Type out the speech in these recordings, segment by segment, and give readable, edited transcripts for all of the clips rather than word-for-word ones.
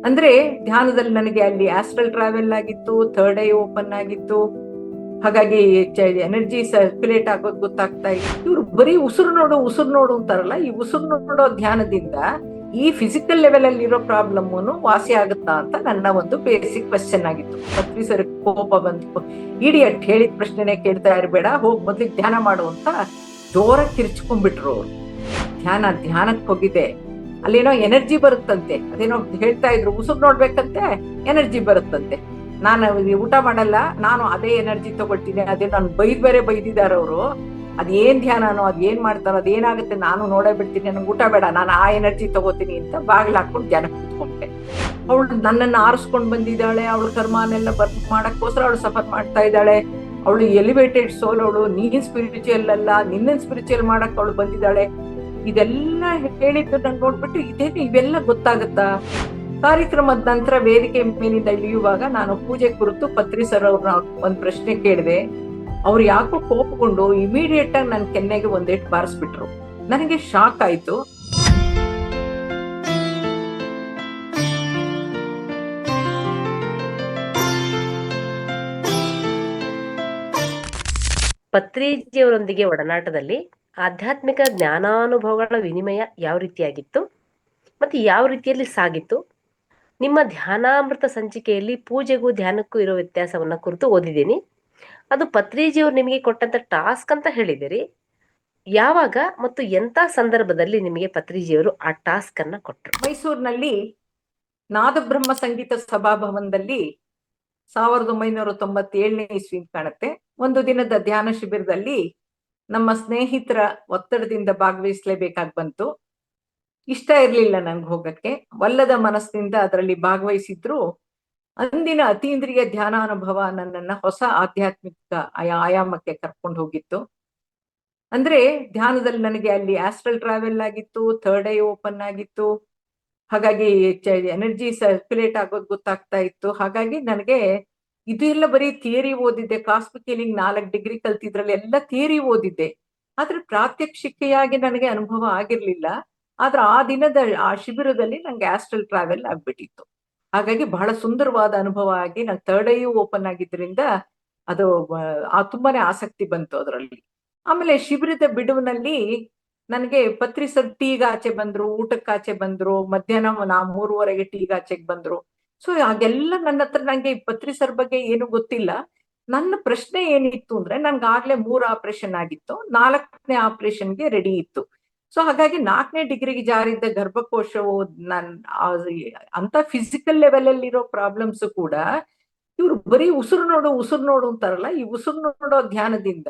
ಅಂದ್ರೆ ಧ್ಯಾನದಲ್ಲಿ ನನಗೆ ಅಲ್ಲಿ ಆಸ್ಟ್ರಲ್ ಟ್ರಾವೆಲ್ ಆಗಿತ್ತು, ಥರ್ಡ್ ಐ ಓಪನ್ ಆಗಿತ್ತು. ಹಾಗಾಗಿ ಎನರ್ಜಿ ಸರ್ಕ್ಯುಲೇಟ್ ಆಗೋದು ಗೊತ್ತಾಗ್ತಾ ಇತ್ತು. ಇವ್ರು ಬರೀ ಉಸಿರು ನೋಡು ಅಂತಾರಲ್ಲ, ಈ ಉಸಿರು ನೋಡೋ ಧ್ಯಾನದಿಂದ ಈ ಫಿಸಿಕಲ್ ಲೆವೆಲ್ ಅಲ್ಲಿ ಇರೋ ಪ್ರಾಬ್ಲಮ್ ವಾಸಿ ಆಗುತ್ತಾ ಅಂತ ನನ್ನ ಒಂದು ಬೇಸಿಕ್ ಕ್ವೆಶ್ಚನ್ ಆಗಿತ್ತು. ಪತ್ರಿ ಸರ್ ಕೋಪ ಬಂತು, ಇಡಿಯಟ್ ಹೇಳಿದ ಪ್ರಶ್ನೆನೆ ಕೇಳ್ತಾ ಇರಬೇಡ, ಹೋಗ್ ಮೊದ್ಲಿಗೆ ಧ್ಯಾನ ಮಾಡು ಅಂತ ಜೋರಾಗಿ ಕಿರ್ಚ್ಕೊಂಡ್ಬಿಟ್ರು ಅವ್ರು. ಧ್ಯಾನಕ್ಕೆ ಹೋಗಿದ್ದೆ, ಅಲ್ಲೇನೋ ಎನರ್ಜಿ ಬರುತ್ತಂತೆ, ಅದೇನೋ ಹೇಳ್ತಾ ಇದ್ರು, ಉಸಿರು ನೋಡ್ಬೇಕಂತೆ ಎನರ್ಜಿ ಬರುತ್ತಂತೆ. ನಾನು ಊಟ ಮಾಡಲ್ಲ, ನಾನು ಅದೇ ಎನರ್ಜಿ ತಗೊಳ್ತೀನಿ. ಅದೇ ನಾನು ಬೇರೆ ಬೈದಿದ್ದಾರೆ ಅವರು. ಅದೇನ್ ಧ್ಯಾನನೋ, ಅದೇನ್ ಮಾಡ್ತಾರೋ, ಅದೇನಾಗುತ್ತೆ ನಾನು ನೋಡೇ ಬಿಡ್ತೀನಿ, ನನಗೆ ಊಟ ಬೇಡ, ನಾನು ಆ ಎನರ್ಜಿ ತಗೋತೀನಿ ಅಂತ ಬಾಗಿಲು ಹಾಕೊಂಡು ಧ್ಯಾನ ಕೂತ್ಕೊಂಡೆ. ಅವಳು ನನ್ನನ್ನು ಆರಿಸ್ಕೊಂಡು ಬಂದಿದ್ದಾಳೆ, ಅವಳು ಕರ್ಮನೆಲ್ಲ ಮಾಡಕ್ಕೋಸ್ಕರ ಅವಳು ಸಫರ್ ಮಾಡ್ತಾ ಇದ್ದಾಳೆ. ಅವಳು ಎಲಿವೇಟೆಡ್ ಸೋಲ್, ಅವಳು ನೀನ್ ಸ್ಪಿರಿಚುವಲ್ ಅಲ್ಲ, ನಿನ್ನ ಸ್ಪಿರಿಚುವಲ್ ಮಾಡಕ್ ಅವಳು ಬಂದಿದ್ದಾಳೆ. ಇದೆಲ್ಲ ಹೇಳಿದ್ದು ನಾನು ನೋಡ್ಬಿಟ್ಟು ಇವೆಲ್ಲ ಗೊತ್ತಾಗುತ್ತಾ? ಕಾರ್ಯಕ್ರಮದ ನಂತರ ವೇದಿಕೆ ಮೇಲಿಂದ ಇಳಿಯುವಾಗ ನಾನು ಪೂಜೆ ಕುರಿತು ಪತ್ರಿ ಸರ್ ಅವ್ರನ್ನ ಒಂದ್ ಪ್ರಶ್ನೆ ಕೇಳಿದೆ. ಅವ್ರು ಯಾಕೋ ಕೋಪಗೊಂಡು ಇಮಿಡಿಯೇಟ್ ಆಗಿ ನನ್ನ ಕೆನ್ನೆಗೆ ಒಂದೇಟ್ ಬಾರಿಸ್ಬಿಟ್ರು. ನನಗೆ ಶಾಕ್ ಆಯ್ತು. ಪತ್ರಿಜಿಯವರೊಂದಿಗೆ ಒಡನಾಟದಲ್ಲಿ ಆಧ್ಯಾತ್ಮಿಕ ಜ್ಞಾನಾನುಭವಗಳ ವಿನಿಮಯ ಯಾವ ರೀತಿಯಾಗಿತ್ತು ಮತ್ತು ಯಾವ ರೀತಿಯಲ್ಲಿ ಸಾಗಿತ್ತು? ನಿಮ್ಮ ಧ್ಯಾನಾಮೃತ ಸಂಚಿಕೆಯಲ್ಲಿ ಪೂಜೆಗೂ ಧ್ಯಾನಕ್ಕೂ ಇರೋ ವ್ಯತ್ಯಾಸವನ್ನ ಕುರಿತು ಓದಿದ್ದೀನಿ. ಅದು ಪತ್ರಿಜಿಯವರು ನಿಮಗೆ ಕೊಟ್ಟಂತ ಟಾಸ್ಕ್ ಅಂತ ಹೇಳಿದಿರಿ. ಯಾವಾಗ ಮತ್ತು ಎಂತ ಸಂದರ್ಭದಲ್ಲಿ ನಿಮಗೆ ಪತ್ರಿಜಿಯವರು ಆ ಟಾಸ್ಕ್ ಅನ್ನ ಕೊಟ್ಟರು? ಮೈಸೂರಿನಲ್ಲಿ ನಾದಬ್ರಹ್ಮ ಸಂಗೀತ ಸಭಾಭವನದಲ್ಲಿ 1997ನೇ ಇಸ್ವಿ ಕಾಣುತ್ತೆ, ಒಂದು ದಿನದ ಧ್ಯಾನ ಶಿಬಿರದಲ್ಲಿ ನಮ್ಮ ಸ್ನೇಹಿತರ ಒತ್ತಡದಿಂದ ಭಾಗವಹಿಸಲೇಬೇಕಾಗಿ ಬಂತು. ಇಷ್ಟ ಇರ್ಲಿಲ್ಲ ನನ್ಗೆ ಹೋಗಕ್ಕೆ, ಒಲ್ಲದ ಮನಸ್ಸಿನಿಂದ ಅದರಲ್ಲಿ ಭಾಗವಹಿಸಿದ್ರು. ಅಂದಿನ ಅತೀಂದ್ರಿಯ ಧ್ಯಾನಾನುಭವ ನನ್ನನ್ನ ಹೊಸ ಆಧ್ಯಾತ್ಮಿಕ ಆಯಾಮಕ್ಕೆ ಕರ್ಕೊಂಡು ಹೋಗಿತ್ತು. ಅಂದ್ರೆ ಧ್ಯಾನದಲ್ಲಿ ನನಗೆ ಅಲ್ಲಿ ಆಸ್ಟ್ರಲ್ ಟ್ರಾವೆಲ್ ಆಗಿತ್ತು, ಥರ್ಡ್ ಐ ಓಪನ್ ಆಗಿತ್ತು. ಹಾಗಾಗಿ ಎನರ್ಜಿ ಸರ್ಕ್ಯುಲೇಟ್ ಆಗೋದು ಗೊತ್ತಾಗ್ತಾ ಇತ್ತು. ಹಾಗಾಗಿ ನನಗೆ ಇದು ಎಲ್ಲ ಬರೀ ಥಿಯರಿ ಓದಿದ್ದೆ. ಕಾಸ್ಮಿಕ್ ಹೀಲಿಂಗ್ 4 ಡಿಗ್ರಿ ಕಲ್ತಿದ್ರಲ್ಲಿ ಎಲ್ಲ ಥಿಯರಿ ಓದಿದ್ದೆ, ಆದ್ರೆ ಪ್ರಾತ್ಯಕ್ಷಿಕೆಯಾಗಿ ನನಗೆ ಅನುಭವ ಆಗಿರ್ಲಿಲ್ಲ. ಆದ್ರೆ ಆ ದಿನದ ಆ ಶಿಬಿರದಲ್ಲಿ ನಂಗೆ ಆಸ್ಟ್ರಲ್ ಟ್ರಾವೆಲ್ ಆಗ್ಬಿಟ್ಟಿತ್ತು. ಹಾಗಾಗಿ ಬಹಳ ಸುಂದರವಾದ ಅನುಭವ ಆಗಿ ನಂಗೆ ಥರ್ಡ್ ಐ ಓಪನ್ ಆಗಿದ್ರಿಂದ ಅದು ತುಂಬಾನೇ ಆಸಕ್ತಿ ಬಂತು ಅದರಲ್ಲಿ. ಆಮೇಲೆ ಶಿಬಿರದ ಬಿಡುವಿನಲ್ಲಿ ನನಗೆ ಪತ್ರಿ ಸರ್ ಟೀಗೆ ಆಚೆ ಬಂದ್ರು, ಊಟಕ್ಕೆ ಆಚೆ ಬಂದ್ರು, ಮಧ್ಯಾಹ್ನ 3:30ಗೆ ಟೀಗೆ ಆಚೆಗೆ ಬಂದ್ರು. ಸೊ ಹಾಗೆಲ್ಲ ನನ್ನ ಹತ್ರ ನಂಗೆ ಪತ್ರಿ ಸರ್ ಬಗ್ಗೆ ಏನು ಗೊತ್ತಿಲ್ಲ. ನನ್ನ ಪ್ರಶ್ನೆ ಏನಿತ್ತು ಅಂದ್ರೆ, ನನ್ಗಾಗ್ಲೇ 3 ಆಪರೇಷನ್ ಆಗಿತ್ತು, 4ನೇ ಆಪರೇಷನ್ಗೆ ರೆಡಿ ಇತ್ತು. ಸೊ ಹಾಗಾಗಿ 4ನೇ ಡಿಗ್ರಿಗೆ ಜಾರಿದ್ದ ಗರ್ಭಕೋಶವು ಅಂತ ಫಿಸಿಕಲ್ ಲೆವೆಲ್ ಅಲ್ಲಿ ಇರೋ ಪ್ರಾಬ್ಲಮ್ಸ್ ಕೂಡ ಇವ್ರು ಬರೀ ಉಸಿರು ನೋಡು ಅಂತಾರಲ್ಲ, ಈ ಉಸಿರು ನೋಡೋ ಧ್ಯಾನದಿಂದ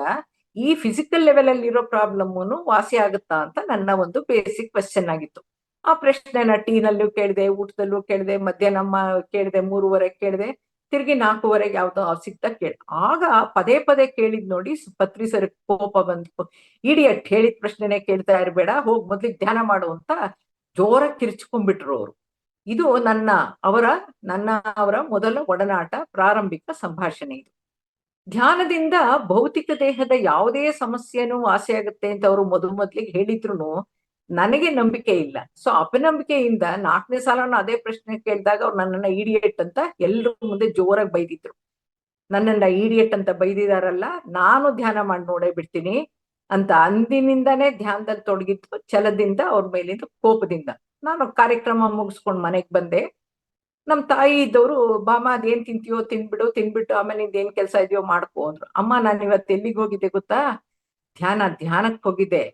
ಈ ಫಿಸಿಕಲ್ ಲೆವೆಲ್ ಅಲ್ಲಿ ಇರೋ ಪ್ರಾಬ್ಲಮ್ ವಾಸಿ ಆಗುತ್ತಾ ಅಂತ ನನ್ನ ಒಂದು ಬೇಸಿಕ್ ಕ್ವೆಶ್ಚನ್ ಆಗಿತ್ತು. ಆ ಪ್ರಶ್ನೆನ ಟೀನಲ್ಲೂ ಕೇಳಿದೆ, ಊಟದಲ್ಲೂ ಕೇಳಿದೆ, ಮಧ್ಯಾಹ್ನ ಕೇಳಿದೆ, 3:30 ಕೇಳಿದೆ, ತಿರ್ಗಿ 4:15 ಯಾವ್ದೋ ಸಿಗ್ತಾ ಕೇಳಿ. ಆಗ ಪದೇ ಪದೇ ಕೇಳಿದ್ ನೋಡಿ ಪತ್ರಿ ಸರ್ ಕೋಪ ಬಂತು, ಇಡಿಯಟ್ ಹೇಳಿದ ಪ್ರಶ್ನೆನೆ ಕೇಳ್ತಾ ಇರಬೇಡ, ಹೋಗ್ ಮೊದ್ಲಿಗೆ ಧ್ಯಾನ ಮಾಡು ಅಂತ ಜೋರಾಗಿ ಕಿರ್ಚ್ಕೊಂಡ್ಬಿಟ್ರು ಅವರು. ಇದು ಅವರ ಮೊದಲ ಒಡನಾಟ, ಪ್ರಾರಂಭಿಕ ಸಂಭಾಷಣೆ ಇದು. ಧ್ಯಾನದಿಂದ ಭೌತಿಕ ದೇಹದ ಯಾವುದೇ ಸಮಸ್ಯೆನೂ ವಾಸಿಯಾಗುತ್ತೆ ಅಂತ ಅವರು ಮೊದಲಿಗೆ ಹೇಳಿದ್ರು ನನಗೆ ನಂಬಿಕೆ ಇಲ್ಲ. ಸೊ ಅಪನಂಬಿಕೆಯಿಂದ 4ನೇ ಸಲನೂ ಅದೇ ಪ್ರಶ್ನೆ ಕೇಳಿದಾಗ ಅವ್ರು ನನ್ನನ್ನ ಇಡಿಯಟ್ ಅಂತ ಎಲ್ಲರ ಮುಂದೆ ಜೋರಾಗಿ ಬೈದಿದ್ರು. ನನ್ನನ್ನ ಇಡಿಯಟ್ ಅಂತ ಬೈದಿದಾರಲ್ಲ, ನಾನು ಧ್ಯಾನ ಮಾಡಿ ನೋಡೇ ಬಿಡ್ತೀನಿ ಅಂತ ಅಂದಿನಿಂದಾನೇ ಧ್ಯಾನದಲ್ಲಿ ತೊಡಗಿತ್ತು, ಛಲದಿಂದ, ಅವ್ರ ಮೇಲಿಂದ ಕೋಪದಿಂದ. ನಾನು ಕಾರ್ಯಕ್ರಮ ಮುಗಿಸ್ಕೊಂಡು ಮನೆಗೆ ಬಂದೆ. ನಮ್ ತಾಯಿ ಇದ್ದವರು, ಬಾಮ ಅದೇನ್ ತಿಂತೀಯೋ ತಿನ್ಬಿಟ್ಟು ಆಮೇಲೆ ನಿಂದೇನ್ ಕೆಲಸ ಇದೆಯೋ ಮಾಡ್ಕೋ ಅಂದ್ರು. ಅಮ್ಮ, ನಾನು ಇವತ್ತು ಎಲ್ಲಿಗೆ ಹೋಗಿದ್ದೆ ಗೊತ್ತಾ? ಧ್ಯಾನಕ್ಕೆ ಹೋಗಿದ್ದೆ.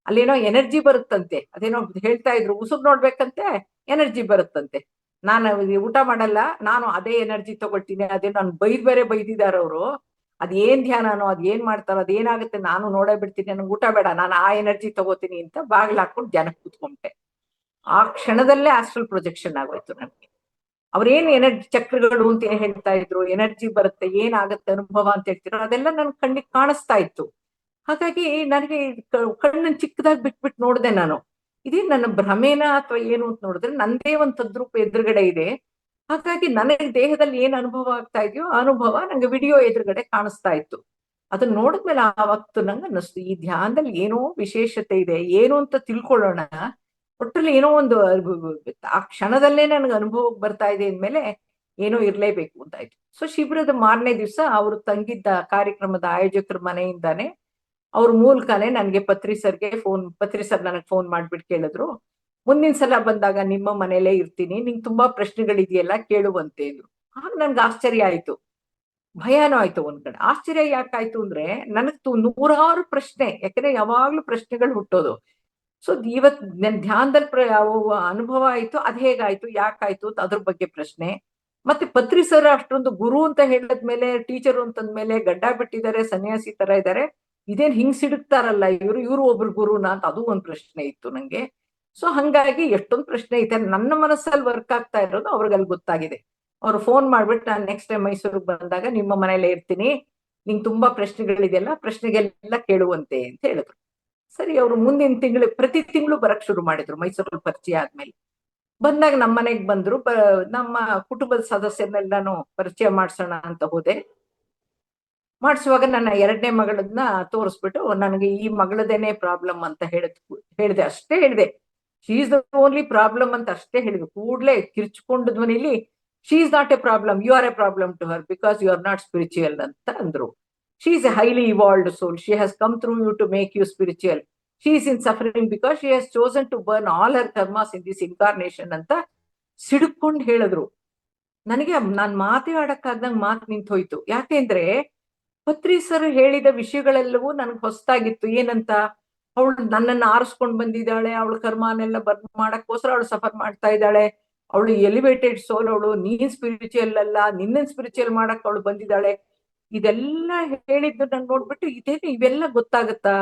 ಅಲ್ಲೇನೋ ಎನರ್ಜಿ ಬರುತ್ತಂತೆ, ಅದೇನೋ ಹೇಳ್ತಾ ಇದ್ರು, ಉಸಿರು ನೋಡ್ಬೇಕಂತೆ ಎನರ್ಜಿ ಬರುತ್ತಂತೆ. ನಾನು ಊಟ ಮಾಡಲ್ಲ, ನಾನು ಅದೇ ಎನರ್ಜಿ ತಗೊಳ್ತೀನಿ. ಅದೇ ನಾನು ಬೇರೆ ಬೈದಿದ್ದಾರೆ ಅವರು. ಅದೇನ್ ಧ್ಯಾನನೋ, ಅದೇನ್ ಮಾಡ್ತಾರೋ, ಅದೇನಾಗುತ್ತೆ ನಾನು ನೋಡೇ ಬಿಡ್ತೀನಿ, ನನಗೆ ಊಟ ಬೇಡ, ನಾನು ಆ ಎನರ್ಜಿ ತಗೋತೀನಿ ಅಂತ ಬಾಗಿಲು ಹಾಕೊಂಡು ಧ್ಯಾನಕ್ಕೆ ಕೂತ್ಕೊಂಡೆ. ಆ ಕ್ಷಣದಲ್ಲೇ ಆಸ್ಟ್ರಲ್ ಪ್ರೊಜೆಕ್ಷನ್ ಆಗೋಯ್ತು ನನಗೆ. ಅವ್ರೇನ್ ಎನರ್ಜಿ ಚಕ್ರಗಳು ಅಂತ ಏನ್ ಹೇಳ್ತಾ ಇದ್ರು, ಎನರ್ಜಿ ಬರುತ್ತೆ, ಏನಾಗುತ್ತೆ ಅನುಭವ ಅಂತ ಹೇಳ್ತಿರೋ, ಅದೆಲ್ಲ ನನ್ ಕಣ್ಣಿಗೆ ಕಾಣಿಸ್ತಾ ಇತ್ತು. ಹಾಗಾಗಿ ನನಗೆ ಕಣ್ಣನ್ ಚಿಕ್ಕದಾಗಿ ಬಿಟ್ಬಿಟ್ಟು ನೋಡ್ದೆ ನಾನು. ಇದೇ ನನ್ನ ಭ್ರಮೇನ ಅಥವಾ ಏನು ಅಂತ ನೋಡಿದ್ರೆ ನಂದೇ ಒಂದು ತದ್ರೂಪ ಎದುರುಗಡೆ ಇದೆ. ಹಾಗಾಗಿ ನನಗೆ ದೇಹದಲ್ಲಿ ಏನ್ ಅನುಭವ ಆಗ್ತಾ ಇದೆಯೋ ಆ ಅನುಭವ ನಂಗೆ ವಿಡಿಯೋ ಎದುರುಗಡೆ ಕಾಣಿಸ್ತಾ ಇತ್ತು. ಅದನ್ನ ನೋಡಿದ್ಮೇಲೆ ಆವತ್ತು ನಂಗೆ ಅನ್ನಿಸ್ತು, ಈ ಧ್ಯಾನದಲ್ಲಿ ಏನೋ ವಿಶೇಷತೆ ಇದೆ, ಏನು ಅಂತ ತಿಳ್ಕೊಳ್ಳೋಣ. ಒಟ್ಟಲ್ಲಿ ಏನೋ ಒಂದು ಆ ಕ್ಷಣದಲ್ಲೇ ನನಗೆ ಅನುಭವಕ್ಕೆ ಬರ್ತಾ ಇದೆ ಅಂದ್ಮೇಲೆ ಏನೋ ಇರ್ಲೇಬೇಕು ಅಂತಾಯ್ತು. ಸೊ ಶಿಬಿರದ ಮಾರನೇ ದಿವಸ ಅವರು ತಂಗಿದ್ದ ಕಾರ್ಯಕ್ರಮದ ಆಯೋಜಕರ ಮನೆಯಿಂದಾನೆ ಅವ್ರ ಮೂಲಕನೇ ನನಗೆ ಪತ್ರಿ ಸರ್ ನನಗೆ ಫೋನ್ ಮಾಡ್ಬಿಟ್ಟು ಕೇಳಿದ್ರು, ಮುಂದಿನ ಸಲ ಬಂದಾಗ ನಿಮ್ಮ ಮನೇಲೇ ಇರ್ತೀನಿ, ನಿಂಗೆ ತುಂಬಾ ಪ್ರಶ್ನೆಗಳಿದೆಯಲ್ಲ ಕೇಳುವಂತೆ ಅಂದ್ರು. ಆಗ ನನ್ಗೆ ಆಶ್ಚರ್ಯ ಆಯ್ತು, ಭಯಾನೂ ಆಯ್ತು ಒಂದ್ ಕಡೆ. ಆಶ್ಚರ್ಯ ಯಾಕಾಯ್ತು ಅಂದ್ರೆ ನನಗ್ ನೂರಾರು ಪ್ರಶ್ನೆ, ಯಾಕಂದ್ರೆ ಯಾವಾಗ್ಲೂ ಪ್ರಶ್ನೆಗಳು ಹುಟ್ಟೋದು. ಸೊ ಇವತ್ ನನ್ ಧ್ಯಾನದಲ್ಲಿ ಅನುಭವ ಆಯ್ತು, ಅದ್ ಹೇಗಾಯ್ತು, ಯಾಕಾಯ್ತು ಅಂತ ಅದ್ರ ಬಗ್ಗೆ ಪ್ರಶ್ನೆ. ಮತ್ತೆ ಪತ್ರಿ ಸರ್ ಅಷ್ಟೊಂದು ಗುರು ಅಂತ ಹೇಳಿದ್ಮೇಲೆ, ಟೀಚರು ಅಂತಂದ್ಮೇಲೆ ಗಡ್ಡ ಬಿಟ್ಟಿದ್ದಾರೆ, ಸನ್ಯಾಸಿ ತರ ಇದ್ದಾರೆ, ಇದೇನ್ ಹಿಂಗ್ ಸಿಡುಕ್ತಾರಲ್ಲ ಇವ್ರು ಒಬ್ರು ಗುರುನಾ ಅಂತ ಅದು ಒಂದ್ ಪ್ರಶ್ನೆ ಇತ್ತು ನಂಗೆ. ಸೊ ಹಂಗಾಗಿ ಎಷ್ಟೊಂದು ಪ್ರಶ್ನೆ ಐತೆ ನನ್ನ ಮನಸ್ಸಲ್ಲಿ ವರ್ಕ್ ಆಗ್ತಾ ಇರೋದು ಅವ್ರಿಗಲ್ಲಿ ಗೊತ್ತಾಗಿದೆ. ಅವ್ರು ಫೋನ್ ಮಾಡ್ಬಿಟ್ಟು ನಾನು ನೆಕ್ಸ್ಟ್ ಟೈಮ್ ಮೈಸೂರಿಗೆ ಬಂದಾಗ ನಿಮ್ಮ ಮನೇಲೇ ಇರ್ತೀನಿ, ನಿಂಗೆ ತುಂಬಾ ಪ್ರಶ್ನೆಗಳಿದೆಯಲ್ಲ ಪ್ರಶ್ನೆಗೆಲ್ಲ ಕೇಳುವಂತೆ ಅಂತ ಹೇಳಿದ್ರು. ಸರಿ, ಅವರು ಮುಂದಿನ ತಿಂಗಳು ಪ್ರತಿ ತಿಂಗಳು ಬರಕ್ ಶುರು ಮಾಡಿದ್ರು ಮೈಸೂರಲ್ಲಿ ಪರಿಚಯ ಆದ್ಮೇಲೆ. ಬಂದಾಗ ನಮ್ಮ ಮನೆಗ್ ಬಂದ್ರು, ನಮ್ಮ ಕುಟುಂಬದ ಸದಸ್ಯರನ್ನೆಲ್ಲಾನು ಪರಿಚಯ ಮಾಡ್ಸೋಣ ಅಂತ ಹೋದೆ. ಮಾಡಿಸುವಾಗ ನನ್ನ ಎರಡನೇ ಮಗಳನ್ನ ತೋರಿಸ್ಬಿಟ್ಟು ನನಗೆ ಈ ಮಗಳದೇನೆ ಪ್ರಾಬ್ಲಮ್ ಅಂತ ಹೇಳ್ದೆ, ಅಷ್ಟೇ ಹೇಳ್ದೆ. She is the only problem ಅಂತ ಅಷ್ಟೇ ಹೇಳಿದ್ರು. ಕೂಡ್ಲೆ ಕಿರ್ಚ್ಕೊಂಡು ಧ್ವನಿಲಿ, she is not a problem, you are a problem to her because you are not spiritual ಅಂತ ಅಂದ್ರು. She is a highly evolved soul, she has come through you to make you spiritual, she is in suffering because she has chosen to burn all her karmas in this incarnation ಅಂತ ಸಿಡುಕೊಂಡು ಹೇಳಿದ್ರು. ನನಗೆ ನಾನ್ ಮಾತೇ ಆಡಕ್ಕಾಗ್ದಂಗ್ ಮಾತು ನಿಂತೋಯ್ತು. ಯಾಕೆಂದ್ರೆ ಪತ್ರಿ sir ಹೇಳಿದ ವಿಷಯಗಳೆಲ್ಲವೂ ನನ್ಗೆ ಹೊಸತಾಗಿತ್ತು. ಏನಂತ, ಅವಳು ನನ್ನನ್ನು ಆರಿಸ್ಕೊಂಡ್ ಬಂದಿದ್ದಾಳೆ, ಅವಳ ಕರ್ಮನೆಲ್ಲ ಮಾಡಕ್ಕೋಸ್ಕರ ಅವಳು ಸಫರ್ ಮಾಡ್ತಾ ಇದ್ದಾಳೆ, ಅವಳು ಎಲಿವೇಟೆಡ್ ಸೋಲ್, ಅವಳು ನೀನ್ ಸ್ಪಿರಿಚುವಲ್ ಅಲ್ಲ, ನಿನ್ನ ಸ್ಪಿರಿಚುವಲ್ ಮಾಡಕ್ ಅವಳು ಬಂದಿದ್ದಾಳೆ. ಇದೆಲ್ಲ ಹೇಳಿದ್ದು ನಾನು ನೋಡ್ಬಿಟ್ಟು ಇವೆಲ್ಲ ಗೊತ್ತಾಗತ್ತಾ,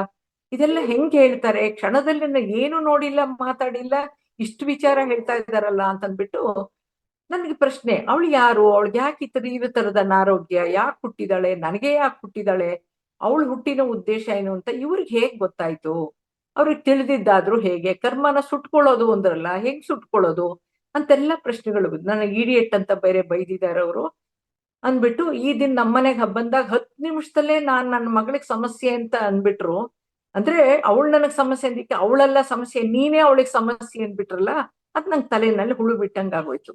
ಇದೆಲ್ಲ ಹೆಂಗ್ ಹೇಳ್ತಾರೆ, ಕ್ಷಣದಲ್ಲಿ ಏನು ನೋಡಿಲ್ಲ ಮಾತಾಡಿಲ್ಲ ಇಷ್ಟು ವಿಚಾರ ಹೇಳ್ತಾ ಇದ್ದಾರಲ್ಲ ಅಂತಂದ್ಬಿಟ್ಟು ನನ್ಗೆ ಪ್ರಶ್ನೆ, ಅವಳು ಯಾರು, ಅವಳಿಗೆ ಯಾಕೆ ಈ ತರದ ಅನಾರೋಗ್ಯ, ಯಾಕೆ ಹುಟ್ಟಿದಾಳೆ, ನನಗೆ ಯಾಕೆ ಹುಟ್ಟಿದಾಳೆ, ಅವಳು ಹುಟ್ಟಿನ ಉದ್ದೇಶ ಏನು ಅಂತ ಇವ್ರಿಗೆ ಹೇಗ್ ಗೊತ್ತಾಯ್ತು, ಅವ್ರಿಗೆ ತಿಳಿದಿದ್ದಾದ್ರೂ ಹೇಗೆ, ಕರ್ಮನ ಸುಟ್ಕೊಳ್ಳೋದು ಅಂದ್ರಲ್ಲ, ಹೆಂಗ್ ಸುಟ್ಕೊಳ್ಳೋದು ಅಂತೆಲ್ಲ ಪ್ರಶ್ನೆಗಳು. ನನಗೆ ಇಡಿಯಟ್ ಅಂತ ಬೇರೆ ಬೈದಿದ್ದಾರೆ ಅವರು ಅಂದ್ಬಿಟ್ಟು. ಈ ದಿನ ನಮ್ಮನೆಗೆ ಬಂದಾಗ 10 ನಿಮಿಷದಲ್ಲೇ ನನ್ನ ಮಗಳಿಗೆ ಸಮಸ್ಯೆ ಅಂತ ಅಂದ್ಬಿಟ್ರು. ಅಂದ್ರೆ ಅವಳು ನನಗ್ ಸಮಸ್ಯೆ ಅಂದಿಕ್ಕೆ ಅವಳೆಲ್ಲ ಸಮಸ್ಯೆ, ನೀನೇ ಅವಳಿಗೆ ಸಮಸ್ಯೆ ಅಂದ್ಬಿಟ್ರಲ್ಲ, ಅದ್ ನಂಗೆ ತಲೆನಲ್ಲಿ ಹುಳು ಬಿಟ್ಟಂಗ ಆಗೋಯ್ತು.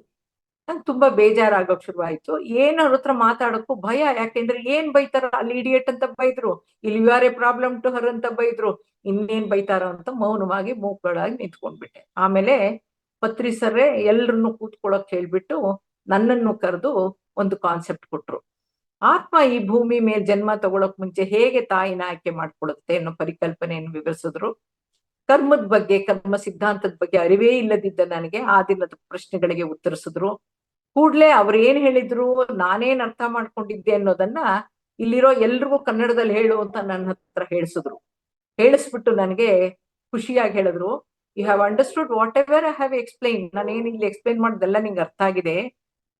ನಂಗೆ ತುಂಬಾ ಬೇಜಾರಾಗೋಕ್ ಶುರು ಆಯ್ತು. ಏನ್ ಅವ್ರ ಹತ್ರ ಮಾತಾಡಕ್ಕೂ ಭಯ. ಯಾಕೆಂದ್ರೆ ಏನ್ ಬೈತಾರ, ಅಲ್ಲಿ ಇಡಿಯಟ್ ಅಂತ ಬೈದ್ರು, ಇಲ್ಲಿ you are a problem to her ಅಂತ ಬೈದ್ರು, ಇನ್ನೇನ್ ಬೈತಾರೋ ಅಂತ ಮೌನವಾಗಿ ಮೂಕಳಾಗಿ ನಿಂತ್ಕೊಂಡ್ಬಿಟ್ಟೆ. ಆಮೇಲೆ ಪತ್ರಿ ಸರ್ರೆ ಎಲ್ರನ್ನು ಕೂತ್ಕೊಳ್ಳೋಕ್ ಹೇಳ್ಬಿಟ್ಟು ನನ್ನನ್ನು ಕರೆದು ಒಂದು ಕಾನ್ಸೆಪ್ಟ್ ಕೊಟ್ರು. ಆತ್ಮ ಈ ಭೂಮಿ ಮೇಲೆ ಜನ್ಮ ತಗೊಳಕ್ ಮುಂಚೆ ಹೇಗೆ ತಾಯಿನ ಆಯ್ಕೆ ಮಾಡ್ಕೊಳುತ್ತೆ ಅನ್ನೋ ಪರಿಕಲ್ಪನೆಯನ್ನು ವಿವರಿಸಿದ್ರು. ಕರ್ಮದ ಬಗ್ಗೆ, ಕರ್ಮ ಸಿದ್ಧಾಂತದ ಬಗ್ಗೆ ಅರಿವೇ ಇಲ್ಲದಿದ್ದ ನನಗೆ ಆ ದಿನದ ಪ್ರಶ್ನೆಗಳಿಗೆ ಉತ್ತರಿಸಿದ್ರು. ಕೂಡ್ಲೆ ಅವ್ರು ಏನ್ ಹೇಳಿದ್ರು, ನಾನೇನ್ ಅರ್ಥ ಮಾಡ್ಕೊಂಡಿದ್ದೆ ಅನ್ನೋದನ್ನ ಇಲ್ಲಿರೋ ಎಲ್ರಿಗೂ ಕನ್ನಡದಲ್ಲಿ ಹೇಳು ಅಂತ ನನ್ನ ಹತ್ರ ಹೇಳಿಸ್ಬಿಟ್ಟು ನನಗೆ ಖುಷಿಯಾಗಿ ಹೇಳಿದ್ರು, you have understood whatever I have explain, ನಾನೇನು ಇಲ್ಲಿ ಎಕ್ಸ್ಪ್ಲೈನ್ ಮಾಡಿದೆಲ್ಲ ನಿಂಗೆ ಅರ್ಥ ಆಗಿದೆ.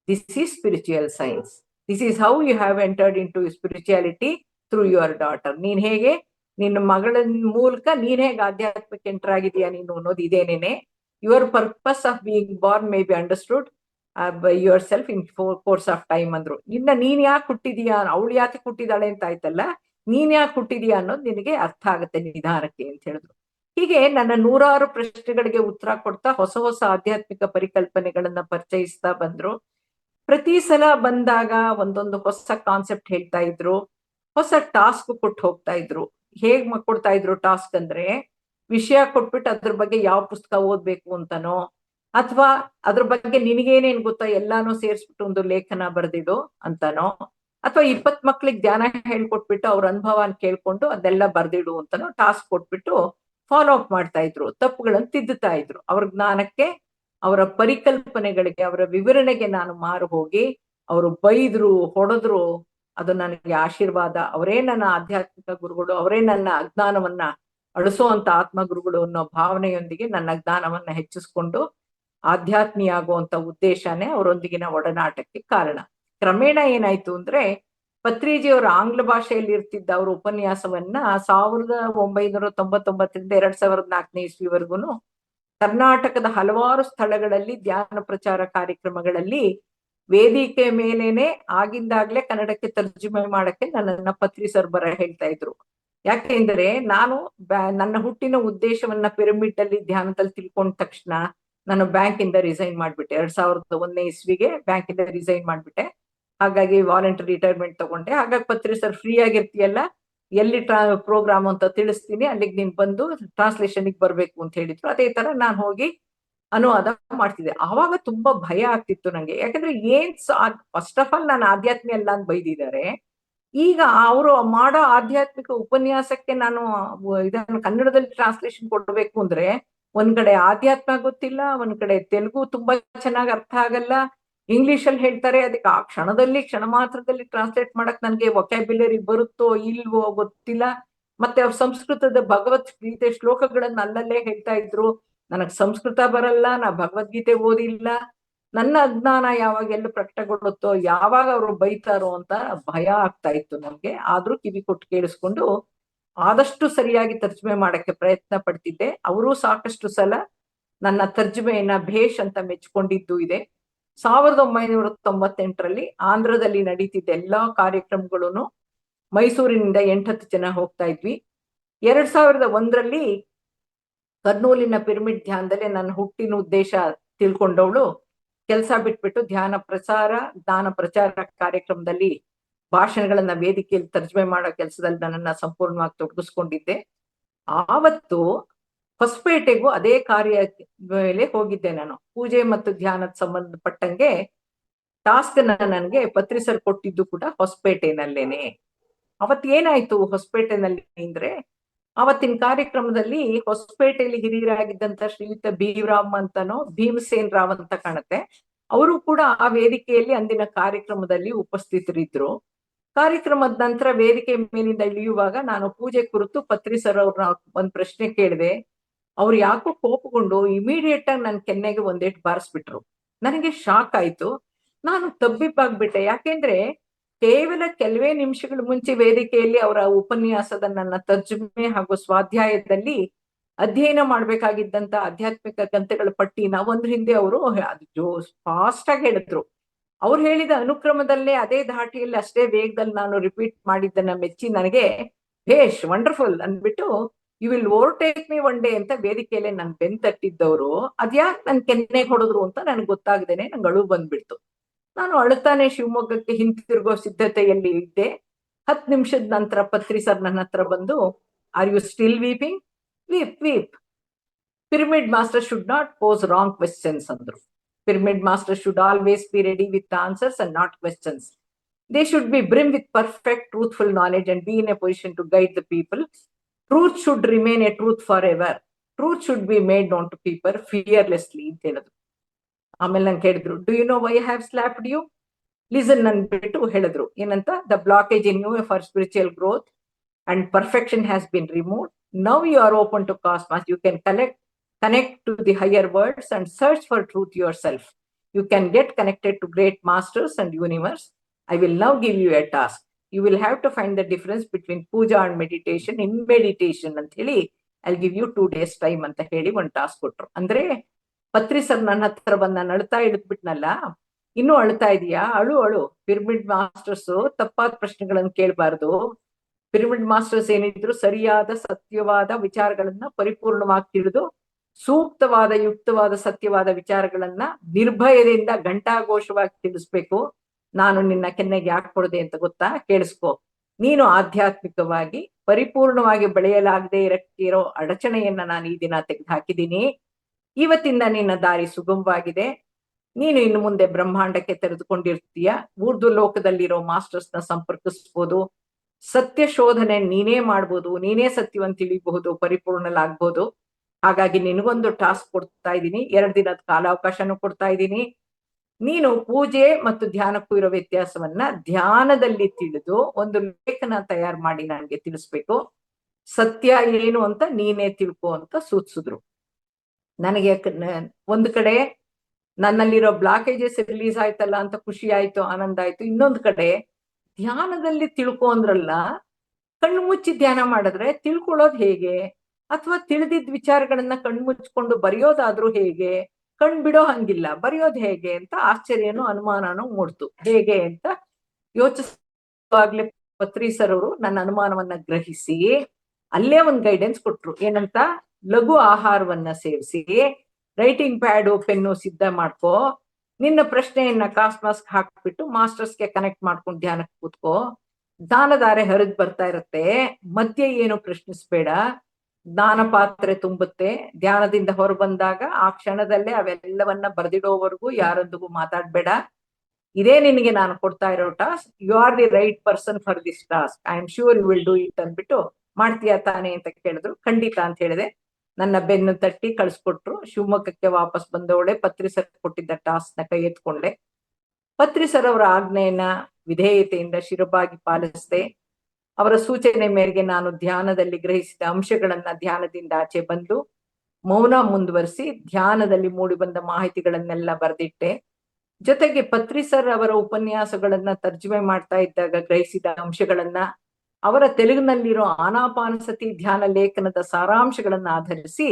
This is spiritual science, this is how you have entered into spirituality through your daughter. ನೀನ್ ಹೇಗೆ ನಿನ್ನ ಮಗಳ ಮೂಲಕ ನೀನ್ ಹೇಗೆ ಆಧ್ಯಾತ್ಮಕ್ಕೆ ಎಂಟರ್ ಆಗಿದೆಯಾ ನೀನು ಅನ್ನೋದು ಇದೇನೇನೆ. Your purpose of being born may be understood by yourself in course of time ಅಂದ್ರು. ನೀನ್ ಯಾಕೆ ಹುಟ್ಟಿದೀಯಾ, ಅವಳು ಯಾಕೆ ಹುಟ್ಟಿದಾಳೆ ಅಂತ ಆಯ್ತಲ್ಲ, ನೀನ್ ಯಾಕೆ ಹುಟ್ಟಿದೀಯಾ ಅನ್ನೋದು ನಿನಗೆ ಅರ್ಥ ಆಗುತ್ತೆ ನಿಧಾನಕ್ಕೆ ಅಂತ ಹೇಳಿದ್ರು. ಹೀಗೆ ನನ್ನ ನೂರಾರು ಪ್ರಶ್ನೆಗಳಿಗೆ ಉತ್ತರ ಕೊಡ್ತಾ ಹೊಸ ಹೊಸ ಆಧ್ಯಾತ್ಮಿಕ ಪರಿಕಲ್ಪನೆಗಳನ್ನ ಪರಿಚಯಿಸ್ತಾ ಬಂದ್ರು. ಪ್ರತಿ ಸಲ ಬಂದಾಗ ಒಂದೊಂದು ಹೊಸ ಕಾನ್ಸೆಪ್ಟ್ ಹೇಳ್ತಾ ಇದ್ರು, ಹೊಸ ಟಾಸ್ಕ್ ಕೊಟ್ಟು ಹೋಗ್ತಾ ಇದ್ರು. ಹೇಗ್ ಕೊಡ್ತಾ ಇದ್ರು ಟಾಸ್ಕ್ ಅಂದ್ರೆ, ವಿಷಯ ಕೊಟ್ಬಿಟ್ಟು ಅದ್ರ ಬಗ್ಗೆ ಯಾವ ಪುಸ್ತಕ ಓದ್ಬೇಕು ಅಂತನೋ, ಅಥವಾ ಅದ್ರ ಬಗ್ಗೆ ನಿನಗೇನೇನ್ ಗೊತ್ತಾ ಎಲ್ಲಾನು ಸೇರಿಸ್ಬಿಟ್ಟು ಒಂದು ಲೇಖನ ಬರೆದಿಡು ಅಂತಾನೋ, ಅಥವಾ 20 ಮಕ್ಳಿಗೆ ಧ್ಯಾನ ಹೇಳ್ಕೊಟ್ಬಿಟ್ಟು ಅವ್ರ ಅನುಭವನ ಕೇಳ್ಕೊಂಡು ಅದೆಲ್ಲ ಬರ್ದಿಡು ಅಂತಾನೋ ಟಾಸ್ಕ್ ಕೊಟ್ಬಿಟ್ಟು ಫಾಲೋ ಅಪ್ ಮಾಡ್ತಾ ಇದ್ರು. ತಪ್ಪುಗಳನ್ನು ತಿದ್ದುತ್ತಾ ಇದ್ರು. ಅವ್ರ ಜ್ಞಾನಕ್ಕೆ, ಅವರ ಪರಿಕಲ್ಪನೆಗಳಿಗೆ, ಅವರ ವಿವರಣೆಗೆ ನಾನು ಮಾರು ಹೋಗಿ, ಅವರು ಬೈದ್ರು, ಹೊಡೆದ್ರು, ಅದು ನನಗೆ ಆಶೀರ್ವಾದ. ಅವರೇ ನನ್ನ ಆಧ್ಯಾತ್ಮಿಕ ಗುರುಗಳು, ಅವರೇ ನನ್ನ ಅಜ್ಞಾನವನ್ನ ಅಳಿಸುವಂತ ಆತ್ಮ ಗುರುಗಳು ಅನ್ನೋ ಭಾವನೆಯೊಂದಿಗೆ ನನ್ನ ಜ್ಞಾನವನ್ನ ಹೆಚ್ಚಿಸ್ಕೊಂಡು ಆಧ್ಯಾತ್ಮಿ ಆಗುವಂತ ಉದ್ದೇಶನೇ ಅವರೊಂದಿಗಿನ ಒಡನಾಟಕ್ಕೆ ಕಾರಣ. ಕ್ರಮೇಣ ಏನಾಯ್ತು ಅಂದ್ರೆ, ಪತ್ರಿಜಿಯವರು ಆಂಗ್ಲ ಭಾಷೆಯಲ್ಲಿ ಇರ್ತಿದ್ದ ಅವರ ಉಪನ್ಯಾಸವನ್ನ 1999ರಿಂದ 2004 ಇಸ್ವಿವರೆಗೂ ಕರ್ನಾಟಕದ ಹಲವಾರು ಸ್ಥಳಗಳಲ್ಲಿ ಧ್ಯಾನ ಪ್ರಚಾರ ಕಾರ್ಯಕ್ರಮಗಳಲ್ಲಿ ವೇದಿಕೆ ಮೇಲೇನೆ ಆಗಿಂದಾಗ್ಲೇ ಕನ್ನಡಕ್ಕೆ ತರ್ಜುಮೆ ಮಾಡಕ್ಕೆ ನನ್ನನ್ನ ಪತ್ರಿ ಸರ್ ಹೇಳ್ತಾ ಇದ್ರು. ಯಾಕೆಂದ್ರೆ ನಾನು ನನ್ನ ಹುಟ್ಟಿನ ಉದ್ದೇಶವನ್ನ ಪಿರಮಿಡ್ ಅಲ್ಲಿ ಧ್ಯಾನದಲ್ಲಿ ತಿಳ್ಕೊಂಡ ತಕ್ಷಣ ನಾನು ಬ್ಯಾಂಕ್ ಇಂದ ರಿಸೈನ್ ಮಾಡ್ಬಿಟ್ಟೆ. 2001ನೇ ಇಸ್ವಿಗೆ ಬ್ಯಾಂಕ್ ಇಂದ ರಿಸೈನ್ ಮಾಡ್ಬಿಟ್ಟೆ. ಹಾಗಾಗಿ ವಾಲಂಟರಿ ರಿಟೈರ್ಮೆಂಟ್ ತಗೊಂಡೆ. ಹಾಗಾಗಿ ಪತ್ರಿ ಸರ್ ಫ್ರೀ ಆಗಿರ್ತೀಯಲ್ಲ, ಎಲ್ಲಿ ಪ್ರೋಗ್ರಾಮ್ ಅಂತ ತಿಳಿಸ್ತೀನಿ, ಅಲ್ಲಿಗೆ ನೀನ್ ಬಂದು ಟ್ರಾನ್ಸ್ಲೇಷನ್ ಬರ್ಬೇಕು ಅಂತ ಹೇಳಿದ್ರು. ಅದೇ ತರ ನಾನು ಹೋಗಿ ಅನುವಾದ ಮಾಡ್ತಿದ್ದೆ. ಆವಾಗ ತುಂಬಾ ಭಯ ಆಗ್ತಿತ್ತು ನಂಗೆ. ಯಾಕಂದ್ರೆ ಫಸ್ಟ್ ಆಫ್ ಆಲ್ ನಾನು ಆಧ್ಯಾತ್ಮಿ ಅಲ್ಲ ಅಂತ ಬೈದಿದ್ದಾರೆ. ಈಗ ಅವರು ಮಾಡೋ ಆಧ್ಯಾತ್ಮಿಕ ಉಪನ್ಯಾಸಕ್ಕೆ ನಾನು ಇದನ್ನು ಕನ್ನಡದಲ್ಲಿ ಟ್ರಾನ್ಸ್ಲೇಷನ್ ಕೊಡ್ಬೇಕು ಅಂದ್ರೆ, ಒಂದ್ ಕಡೆ ಆಧ್ಯಾತ್ಮ ಗೊತ್ತಿಲ್ಲ, ಒಂದ್ ಕಡೆ ತೆಲುಗು ತುಂಬಾ ಚೆನ್ನಾಗಿ ಅರ್ಥ ಆಗಲ್ಲ, ಇಂಗ್ಲಿಷ್ ಅಲ್ಲಿ ಹೇಳ್ತಾರೆ, ಅದಕ್ಕೆ ಆ ಕ್ಷಣ ಮಾತ್ರದಲ್ಲಿ ಟ್ರಾನ್ಸ್ಲೇಟ್ ಮಾಡಕ್ ನನ್ಗೆ ವೊಕ್ಯಾಬ್ಯುಲರಿ ಬರುತ್ತೋ ಇಲ್ವೋ ಗೊತ್ತಿಲ್ಲ. ಮತ್ತೆ ಅವ್ರ ಸಂಸ್ಕೃತದ ಭಗವದ್ಗೀತೆ ಶ್ಲೋಕಗಳನ್ನ ಅಲ್ಲಲ್ಲೇ ಹೇಳ್ತಾ ಇದ್ರು. ನನಗ್ ಸಂಸ್ಕೃತ ಬರಲ್ಲ, ನಾ ಭಗವದ್ಗೀತೆ ಓದಿಲ್ಲ. ನನ್ನ ಅಜ್ಞಾನ ಯಾವಾಗ ಎಲ್ಲ ಪ್ರಕಟಗೊಳ್ಳುತ್ತೋ, ಯಾವಾಗ ಅವರು ಬೈತಾರೋ ಅಂತ ಭಯ ಆಗ್ತಾ ಇತ್ತು ನಮ್ಗೆ. ಆದ್ರೂ ಕಿವಿ ಕೊಟ್ಟು ಕೇಳಿಸ್ಕೊಂಡು ಆದಷ್ಟು ಸರಿಯಾಗಿ ತರ್ಜುಮೆ ಮಾಡಕ್ಕೆ ಪ್ರಯತ್ನ ಪಡ್ತಿದ್ದೆ. ಅವರು ಸಾಕಷ್ಟು ಸಲ ನನ್ನ ತರ್ಜುಮೆಯನ್ನ ಭೇಷ್ ಅಂತ ಮೆಚ್ಕೊಂಡಿದ್ದು ಇದೆ. 1998ರಲ್ಲಿ ಆಂಧ್ರದಲ್ಲಿ ನಡೀತಿದ್ದ ಎಲ್ಲಾ ಕಾರ್ಯಕ್ರಮಗಳನ್ನು ಮೈಸೂರಿನಿಂದ 8-10 ಜನ ಹೋಗ್ತಾ ಇದ್ವಿ. 2001ರಲ್ಲಿ ಕರ್ನೂಲಿನ ಪಿರಮಿಡ್ ಧ್ಯಾನದಲ್ಲಿ ನನ್ನ ಹುಟ್ಟಿನ ಉದ್ದೇಶ ತಿಳ್ಕೊಂಡವಳು ಕೆಲಸ ಬಿಟ್ಬಿಟ್ಟು ಜ್ಞಾನ ಪ್ರಚಾರ ಕಾರ್ಯಕ್ರಮದಲ್ಲಿ ಭಾಷಣಗಳನ್ನ ವೇದಿಕೆಯಲ್ಲಿ ತರ್ಜುಮೆ ಮಾಡೋ ಕೆಲಸದಲ್ಲಿ ನನ್ನನ್ನ ಸಂಪೂರ್ಣವಾಗಿ ತೊಡಗಿಸ್ಕೊಂಡಿದ್ದೆ. ಆವತ್ತು ಹೊಸಪೇಟೆಗೂ ಅದೇ ಕಾರ್ಯ ಮೇಲೆ ಹೋಗಿದ್ದೆ ನಾನು. ಪೂಜೆ ಮತ್ತು ಧ್ಯಾನದ ಸಂಬಂಧಪಟ್ಟಂಗೆ ಟಾಸ್ಕ್ ನನಗೆ ಪತ್ರಿ ಸರ್ ಕೊಟ್ಟಿದ್ದು ಕೂಡ ಹೊಸಪೇಟೆನಲ್ಲೇನೆ. ಅವತ್ತೇನಾಯ್ತು ಹೊಸಪೇಟೆನಲ್ಲಿ ಅಂದ್ರೆ, ಅವತ್ತಿನ ಕಾರ್ಯಕ್ರಮದಲ್ಲಿ ಹೊಸಪೇಟೆಯಲ್ಲಿ ಹಿರಿಯರಾಗಿದ್ದಂತ ಶ್ರೀಯುತ ಭೀಮರಾಮ್ ಅಂತನೋ ಭೀಮಸೇನ್ ರಾವ್ ಅಂತ ಕಾಣುತ್ತೆ, ಅವರು ಕೂಡ ಆ ವೇದಿಕೆಯಲ್ಲಿ ಅಂದಿನ ಕಾರ್ಯಕ್ರಮದಲ್ಲಿ ಉಪಸ್ಥಿತರಿದ್ರು. ಕಾರ್ಯಕ್ರಮದ ನಂತರ ವೇದಿಕೆ ಮೇಲಿಂದ ಇಳಿಯುವಾಗ ನಾನು ಪೂಜೆ ಕುರಿತು ಪತ್ರಿ ಸರ್ ಅವ್ರನ್ನ ಒಂದ್ ಪ್ರಶ್ನೆ ಕೇಳಿದೆ. ಅವ್ರು ಯಾಕೋ ಕೋಪಗೊಂಡು ಇಮಿಡಿಯೇಟ್ ಆಗಿ ನನ್ನ ಕೆನ್ನೆಗೆ ಒಂದೇಟ್ ಬಾರಿಸ್ಬಿಟ್ರು. ನನಗೆ ಶಾಕ್ ಆಯ್ತು. ನಾನು ತಬ್ಬಿಬ್ಬಾಗ್ಬಿಟ್ಟೆ. ಯಾಕೆಂದ್ರೆ ಕೇವಲ ಕೆಲವೇ ನಿಮಿಷಗಳ ಮುಂಚೆ ವೇದಿಕೆಯಲ್ಲಿ ಅವರ ಉಪನ್ಯಾಸದ ನನ್ನ ತರ್ಜುಮೆ ಹಾಗೂ ಸ್ವಾಧ್ಯಾಯದಲ್ಲಿ ಅಧ್ಯಯನ ಮಾಡ್ಬೇಕಾಗಿದ್ದಂತ ಆಧ್ಯಾತ್ಮಿಕ ಗ್ರಂಥಗಳ ಪಟ್ಟಿನ ಒಂದ್ರ ಹಿಂದೆ ಅವರು ಫಾಸ್ಟ್ ಆಗಿ ಹೇಳಿದ್ರು. ಅವ್ರು ಹೇಳಿದ ಅನುಕ್ರಮದಲ್ಲೇ ಅದೇ ಧಾಟಿಯಲ್ಲಿ ಅಷ್ಟೇ ವೇಗದಲ್ಲಿ ನಾನು ರಿಪೀಟ್ ಮಾಡಿದ್ದನ್ನ ಮೆಚ್ಚಿ ನನಗೆ ಭೇಷ್ ವಂಡರ್ಫುಲ್ ಅಂದ್ಬಿಟ್ಟು you will overtake me one day ಅಂತ ವೇದಿಕೆಯಲ್ಲೇ ನನ್ ಬೆನ್ ತಟ್ಟಿದ್ದವರು ಅದ್ಯಾಕ್ ನನ್ ಕೆನ್ನೆಗೆ ಹೊಡೆದ್ರು ಅಂತ ನನ್ಗೆ ಗೊತ್ತಾಗದೇನೆ ನಂಗೆ ಅಳು ಬಂದ್ಬಿಡ್ತು. ನಾನು ಅಳುತ್ತಾನೆ ಶಿವಮೊಗ್ಗಕ್ಕೆ ಹಿಂತಿರುಗೋ ಸಿದ್ಧತೆಯಲ್ಲಿ ಇದ್ದೆ. 10 ನಿಮಿಷದ ನಂತರ ಪತ್ರಿ ಸರ್ ನನ್ನ ಹತ್ರ ಬಂದು, are you still weeping? Weep. Pyramid master should not pose wrong questions ಅಂದ್ರು. Pyramid master should always be ready with the answers and not questions. They should be brim with perfect truthful knowledge and be in a position to guide the people. Truth should remain a truth forever. Truth should be made known to people fearlessly ಅಂತ ಹೇಳಿದ್ರು. ಆಮೇಲೆ ನಂಗೆ ಹೇಳಿದ್ರು, do you know why I have slapped you? Listen ಅಂದ್ಬಿಟ್ಟು ಹೇಳಿದ್ರು. ಏನಂತ? The blockage in you for spiritual growth and perfection has been removed. Now you are open to cosmos. You can connect to the higher worlds and search for truth yourself. You can get connected to great masters and universe. I will now give you a task. You will have to find the difference between puja and meditation. In meditation ಅಂತ ಹೇಳಿ I'll give you 2 days time ಅಂತ ಹೇಳಿ ಒಂದು task ಕೊಟ್ರು. ಅಂದ್ರೆ ಪತ್ರಿ sir ನನ್ನ ಹತ್ರ ಬಂದು ನಾನು ಅಳ್ತಾ ಇಳಿದ್ಬಿಟ್ನಲ್ಲ, ಇನ್ನೂ ಅಳ್ತಾ ಇದೀಯಾ? ಅಳು. ಪಿರಮಿಡ್ ಮಾಸ್ಟರ್ಸ್ ತಪ್ಪಾದ ಪ್ರಶ್ನೆಗಳನ್ನು ಕೇಳಬಾರ್ದು. ಪಿರಮಿಡ್ ಮಾಸ್ಟರ್ಸ್ ಏನಿದ್ರು ಸರಿಯಾದ ಸತ್ಯವಾದ ವಿಚಾರಗಳನ್ನ ಪರಿಪೂರ್ಣವಾಗಿ ತಿಳಿದು ಸೂಕ್ತವಾದ ಯುಕ್ತವಾದ ಸತ್ಯವಾದ ವಿಚಾರಗಳನ್ನ ನಿರ್ಭಯದಿಂದ ಘಂಟಾಘೋಷವಾಗಿ ತಿಳಿಸ್ಬೇಕು. ನಾನು ನಿನ್ನ ಕೆನ್ನೆಗೆ ಯಾಕೆ ಕೊಡದೆ ಅಂತ ಗೊತ್ತಾ? ಕೇಳಿಸ್ಕೊ. ನೀನು ಆಧ್ಯಾತ್ಮಿಕವಾಗಿ ಪರಿಪೂರ್ಣವಾಗಿ ಬೆಳೆಯಲಾಗದೆ ಇರೋ ಅಡಚಣೆಯನ್ನ ನಾನು ಈ ದಿನ ತೆಗೆದು ಹಾಕಿದ್ದೀನಿ. ಇವತ್ತಿಂದ ನಿನ್ನ ದಾರಿ ಸುಗಮವಾಗಿದೆ. ನೀನು ಇನ್ನು ಮುಂದೆ ಬ್ರಹ್ಮಾಂಡಕ್ಕೆ ತೆರೆದುಕೊಂಡಿರ್ತೀಯ. ಊರ್ಧ್ವ ಲೋಕದಲ್ಲಿರೋ ಮಾಸ್ಟರ್ಸ್ ನ ಸಂಪರ್ಕಿಸ್ಬೋದು. ಸತ್ಯ ಶೋಧನೆ ನೀನೇ ಮಾಡ್ಬೋದು. ನೀನೇ ಸತ್ಯವನ್ನು ತಿಳಿಬಹುದು, ಪರಿಪೂರ್ಣಲಾಗ್ಬೋದು. ಹಾಗಾಗಿ ನಿನಗೊಂದು ಟಾಸ್ಕ್ ಕೊಡ್ತಾ ಇದ್ದೀನಿ. 2 ದಿನದ ಕಾಲಾವಕಾಶನೂ ಕೊಡ್ತಾ ಇದ್ದೀನಿ. ನೀನು ಪೂಜೆ ಮತ್ತು ಧ್ಯಾನಕ್ಕೂ ಇರೋ ವ್ಯತ್ಯಾಸವನ್ನ ಧ್ಯಾನದಲ್ಲಿ ತಿಳಿದು ಒಂದು ಲೇಖನ ತಯಾರು ಮಾಡಿ ನನಗೆ ತಿಳಿಸ್ಬೇಕು. ಸತ್ಯ ಏನು ಅಂತ ನೀನೇ ತಿಳ್ಕೊ ಅಂತ ಸೂಚಿಸಿದ್ರು. ನನಗೆ ಒಂದು ಕಡೆ ನನ್ನಲ್ಲಿರೋ ಬ್ಲಾಕೇಜಸ್ ರಿಲೀಸ್ ಆಯ್ತಲ್ಲ ಅಂತ ಖುಷಿ ಆಯ್ತು, ಆನಂದ ಆಯ್ತು. ಇನ್ನೊಂದು ಕಡೆ ಧ್ಯಾನದಲ್ಲಿ ತಿಳ್ಕೊ ಅಂದ್ರಲ್ಲ, ಕಣ್ಣು ಮುಚ್ಚಿ ಧ್ಯಾನ ಮಾಡಿದ್ರೆ ತಿಳ್ಕೊಳ್ಳೋದು ಹೇಗೆ? ಅಥವಾ ತಿಳಿದಿದ್ದ ವಿಚಾರಗಳನ್ನ ಕಣ್ಮುಚ್ಕೊಂಡು ಬರೆಯೋದಾದ್ರೂ ಹೇಗೆ? ಕಣ್ ಬಿಡೋ ಹಂಗಿಲ್ಲ, ಬರೆಯೋದು ಹೇಗೆ ಅಂತ ಆಶ್ಚರ್ಯನೂ ಅನುಮಾನನೂ ಮೂಡ್ತು. ಹೇಗೆ ಅಂತ ಯೋಚಿಸುವಾಗ್ಲೇ ಪತ್ರಿ ಸರ್ ಅವರು ನನ್ನ ಅನುಮಾನವನ್ನ ಗ್ರಹಿಸಿ ಅಲ್ಲೇ ಒಂದು ಗೈಡೆನ್ಸ್ ಕೊಟ್ರು. ಏನಂತ? ಲಘು ಆಹಾರವನ್ನ ಸೇವಿಸಿ, ರೈಟಿಂಗ್ ಪ್ಯಾಡು ಪೆನ್ನು ಸಿದ್ಧ ಮಾಡ್ಕೋ, ನಿನ್ನ ಪ್ರಶ್ನೆಯನ್ನ ಕಾಸ್ ಮಾಸ್ಕ್ ಹಾಕ್ಬಿಟ್ಟು ಮಾಸ್ಟರ್ಸ್ಗೆ ಕನೆಕ್ಟ್ ಮಾಡ್ಕೊಂಡು ಧ್ಯಾನಕ್ಕೆ ಕೂತ್ಕೋ, ಜ್ಞಾನಧಾರೆ ಹರಿದ್ ಬರ್ತಾ ಇರುತ್ತೆ, ಮಧ್ಯೆ ಏನು ಪ್ರಶ್ನಿಸ್ಬೇಡ, ಜ್ಞಾನ ಪಾತ್ರೆ ತುಂಬುತ್ತೆ, ಧ್ಯಾನದಿಂದ ಹೊರ ಬಂದಾಗ ಆ ಕ್ಷಣದಲ್ಲೇ ಅವೆಲ್ಲವನ್ನ ಬರೆದಿಡೋವರೆಗೂ ಯಾರೊಂದಿಗೂ ಮಾತಾಡ್ಬೇಡ, ಇದೇ ನಿನಗೆ ನಾನು ಕೊಡ್ತಾ ಇರೋ task, you are the right person for this task, I am sure you will do it ಅಂದ್ಬಿಟ್ಟು, ಮಾಡ್ತೀಯಾ ತಾನೆ ಅಂತ ಕೇಳಿದ್ರು. ಖಂಡಿತ ಅಂತ ಹೇಳಿದೆ. ನನ್ನ ಬೆನ್ನು ತಟ್ಟಿ ಕಳಿಸ್ಕೊಟ್ರು. ಶಿವಮೊಗ್ಗಕ್ಕೆ ವಾಪಸ್ ಬಂದವಳೆ ಪತ್ರಿ ಸರ್ ಕೊಟ್ಟಿದ್ದ ಟಾಸ್ಕ್ ನ ಕೈ ಎತ್ಕೊಂಡೆ. ಪತ್ರಿ ಸರ್ ಅವರ ಆಜ್ಞೆಯನ್ನ ವಿಧೇಯತೆಯಿಂದ ಶಿರಬಾಗಿ ಪಾಲಿಸಿದೆ. ಅವರ ಸೂಚನೆ ಮೇರೆಗೆ ನಾನು ಧ್ಯಾನದಲ್ಲಿ ಗ್ರಹಿಸಿದ ಅಂಶಗಳನ್ನ ಧ್ಯಾನದಿಂದ ಆಚೆ ಬಂದು ಮೌನ ಮುಂದುವರಿಸಿ ಧ್ಯಾನದಲ್ಲಿ ಮೂಡಿ ಬಂದ ಮಾಹಿತಿಗಳನ್ನೆಲ್ಲ ಬರೆದಿಟ್ಟೆ. ಜೊತೆಗೆ ಪತ್ರಿ ಸರ್ ಅವರ ಉಪನ್ಯಾಸಗಳನ್ನ ತರ್ಜುಮೆ ಮಾಡ್ತಾ ಇದ್ದಾಗ ಗ್ರಹಿಸಿದ ಅಂಶಗಳನ್ನ ಅವರ ತೆಲುಗಿನಲ್ಲಿರೋ ಆನಾಪಾನಸತಿ ಧ್ಯಾನ ಲೇಖನದ ಸಾರಾಂಶಗಳನ್ನ ಆಧರಿಸಿ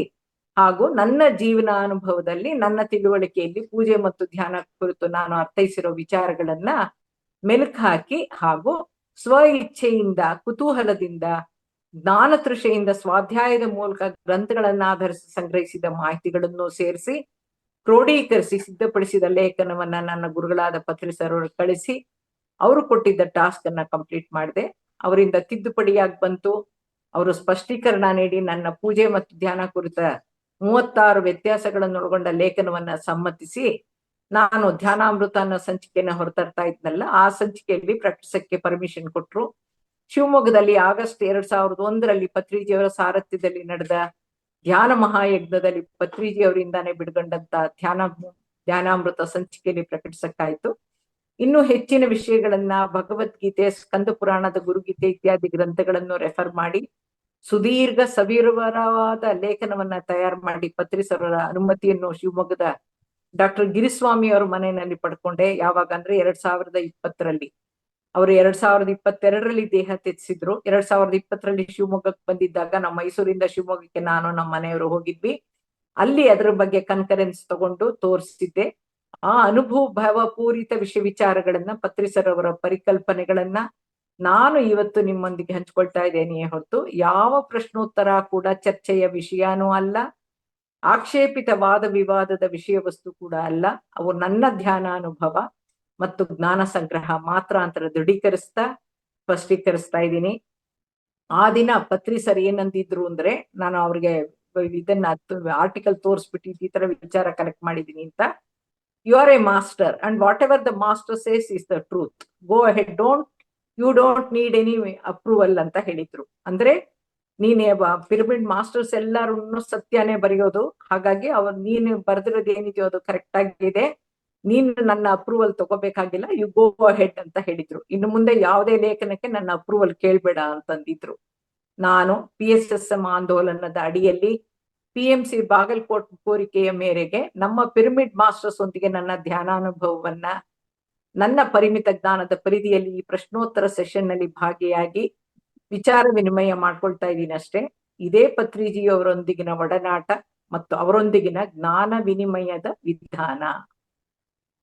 ಹಾಗೂ ನನ್ನ ಜೀವನ ಅನುಭವದಲ್ಲಿ ನನ್ನ ತಿಳುವಳಿಕೆಯಲ್ಲಿ ಪೂಜೆ ಮತ್ತು ಧ್ಯಾನ ಕುರಿತು ನಾನು ಅರ್ಥೈಸಿರೋ ವಿಚಾರಗಳನ್ನ ಮೆಲುಕು ಹಾಕಿ ಹಾಗೂ ಸ್ವ ಇಚ್ಛೆಯಿಂದ, ಕುತೂಹಲದಿಂದ, ಜ್ಞಾನ ತೃಷೆಯಿಂದ ಸ್ವಾಧ್ಯಾಯದ ಮೂಲಕ ಗ್ರಂಥಗಳನ್ನ ಆಧರಿಸಿ ಸಂಗ್ರಹಿಸಿದ ಮಾಹಿತಿಗಳನ್ನು ಸೇರಿಸಿ ಕ್ರೋಢೀಕರಿಸಿ ಸಿದ್ಧಪಡಿಸಿದ ಲೇಖನವನ್ನ ನನ್ನ ಗುರುಗಳಾದ ಪತ್ರಿ ಸರ್ ಅವರು ಕಳಿಸಿ ಅವರು ಕೊಟ್ಟಿದ್ದ ಟಾಸ್ಕ್ ಅನ್ನ ಕಂಪ್ಲೀಟ್ ಮಾಡಿದೆ. ಅವರಿಂದ ತಿದ್ದುಪಡಿಯಾಗಿ ಬಂತು. ಅವರು ಸ್ಪಷ್ಟೀಕರಣ ನೀಡಿ ನನ್ನ ಪೂಜೆ ಮತ್ತು ಧ್ಯಾನ ಕುರಿತ 36 ವ್ಯತ್ಯಾಸಗಳನ್ನು ಒಳಗೊಂಡ ಲೇಖನವನ್ನ ಸಮ್ಮತಿಸಿ ನಾನು ಧ್ಯಾನಾಮೃತ ಅನ್ನೋ ಸಂಚಿಕೆಯನ್ನ ಹೊರತರ್ತಾ ಇದ್ನಲ್ಲ, ಆ ಸಂಚಿಕೆಯಲ್ಲಿ ಪ್ರಕಟಿಸಕ್ಕೆ ಪರ್ಮಿಷನ್ ಕೊಟ್ರು. ಶಿವಮೊಗ್ಗದಲ್ಲಿ ಆಗಸ್ಟ್ 2001ರಲ್ಲಿ ಪತ್ರಿಜಿಯವರ ಸಾರಥ್ಯದಲ್ಲಿ ನಡೆದ ಧ್ಯಾನ ಮಹಾಯಜ್ಞದಲ್ಲಿ ಪತ್ರಿಜಿ ಅವರಿಂದಾನೇ ಬಿಡುಗಂಡಂತ ಧ್ಯಾನಾಮೃತ ಸಂಚಿಕೆಯಲ್ಲಿ ಪ್ರಕಟಿಸಕ್ಕಾಯ್ತು. ಇನ್ನು ಹೆಚ್ಚಿನ ವಿಷಯಗಳನ್ನ ಭಗವದ್ಗೀತೆ, ಸ್ಕಂದ ಪುರಾಣದ ಗುರುಗೀತೆ ಇತ್ಯಾದಿ ಗ್ರಂಥಗಳನ್ನು ರೆಫರ್ ಮಾಡಿ ಸುದೀರ್ಘ ಸವಿವರವಾದ ಲೇಖನವನ್ನ ತಯಾರು ಮಾಡಿ ಪತ್ರಿ ಸರ್ ಅನುಮತಿಯನ್ನು ಶಿವಮೊಗ್ಗದ ಡಾಕ್ಟರ್ ಗಿರಿಸ್ವಾಮಿ ಅವರ ಮನೆಯಲ್ಲಿ ಪಡ್ಕೊಂಡೆ. ಯಾವಾಗ ಅಂದ್ರೆ 2020ರಲ್ಲಿ. ಅವರು 2022ರಲ್ಲಿ ದೇಹ ತ್ಯಜಿಸಿದ್ರು. 2020ರಲ್ಲಿ ಶಿವಮೊಗ್ಗಕ್ಕೆ ಬಂದಿದ್ದಾಗ ನಮ್ಮ ಮೈಸೂರಿಂದ ಶಿವಮೊಗ್ಗಕ್ಕೆ ನಾನು ನಮ್ಮ ಮನೆಯವರು ಹೋಗಿದ್ವಿ. ಅಲ್ಲಿ ಅದರ ಬಗ್ಗೆ ಕನ್ಫರೆನ್ಸ್ ತಗೊಂಡು ತೋರಿಸಿದ್ದೆ. ಆ ಅನುಭವ ಪೂರಿತ ವಿಚಾರಗಳನ್ನ ಪತ್ರಿ ಸರ್ ಅವರ ಪರಿಕಲ್ಪನೆಗಳನ್ನ ನಾನು ಇವತ್ತು ನಿಮ್ಮೊಂದಿಗೆ ಹಂಚ್ಕೊಳ್ತಾ ಇದ್ದೇನೆಯೇ ಹೊರತು ಯಾವ ಪ್ರಶ್ನೋತ್ತರ ಕೂಡ ಚರ್ಚೆಯ ವಿಷಯನೂ ಅಲ್ಲ, ಆಕ್ಷೇಪಿತ ವಾದ ವಿವಾದದ ವಿಷಯ ವಸ್ತು ಕೂಡ ಅಲ್ಲ. ಅವು ನನ್ನ ಧ್ಯಾನಾನುಭವ ಮತ್ತು ಜ್ಞಾನ ಸಂಗ್ರಹ ಮಾತ್ರ ಅಂತ ಸ್ಪಷ್ಟೀಕರಿಸ್ತಾ ಇದ್ದೀನಿ. ಆ ದಿನ ಪತ್ರಿ ಸರ್ ಏನಂದಿದ್ರು ಅಂದ್ರೆ, ನಾನು ಅವ್ರಿಗೆ ಇದನ್ನ ಆರ್ಟಿಕಲ್ ತೋರಿಸ್ಬಿಟ್ಟು ಈ ತರ ವಿಚಾರ ಕಲೆಕ್ಟ್ ಮಾಡಿದೀನಿ ಅಂತ. You are a master and whatever the master says is the truth, go ahead, you don't need any approval ಅಂತ ಹೇಳಿದ್ರು. ಅಂದ್ರೆ ನೀನೇ ಪಿರಮಿಡ್ ಮಾಸ್ಟರ್ಸ್ ಎಲ್ಲರೂ ಸತ್ಯನೇ ಬರೆಯೋದು, ಹಾಗಾಗಿ ನೀನು ಬರೆದಿರೋದು ಏನಿದೆಯೋ ಅದು ಕರೆಕ್ಟ್ ಆಗಿದೆ, ನೀನು ನನ್ನ ಅಪ್ರೂವಲ್ ತಗೋಬೇಕಾಗಿಲ್ಲ, ಯು ಗೋ ಅಹೆಡ್ ಅಂತ ಹೇಳಿದ್ರು. ಇನ್ನು ಮುಂದೆ ಯಾವುದೇ ಲೇಖನಕ್ಕೆ ನನ್ನ ಅಪ್ರೂವಲ್ ಕೇಳ್ಬೇಡ ಅಂತಂದಿದ್ರು. ನಾನು PSSM ಆಂದೋಲನದ ಅಡಿಯಲ್ಲಿ PMC ಬಾಗಲಕೋಟ್ ಕೋರಿಕೆಯ ಮೇರೆಗೆ ನಮ್ಮ ಪಿರಮಿಡ್ ಮಾಸ್ಟರ್ಸ್ ಒಂದಿಗೆ ನನ್ನ ಧ್ಯಾನಾನುಭವವನ್ನ ನನ್ನ ಪರಿಮಿತ ಜ್ಞಾನದ ಪರಿಧಿಯಲ್ಲಿ ಈ ಪ್ರಶ್ನೋತ್ತರ ಸೆಷನ್ ನಲ್ಲಿ ಭಾಗಿಯಾಗಿ ವಿಚಾರ ವಿನಿಮಯ ಮಾಡ್ಕೊಳ್ತಾ ಇದ್ದೀನಿ ಅಷ್ಟೇ. ಇದೇ ಪತ್ರಿಜಿಯವರೊಂದಿಗಿನ ಒಡನಾಟ ಮತ್ತು ಅವರೊಂದಿಗಿನ ಜ್ಞಾನ ವಿನಿಮಯದ ವಿಧಾನ.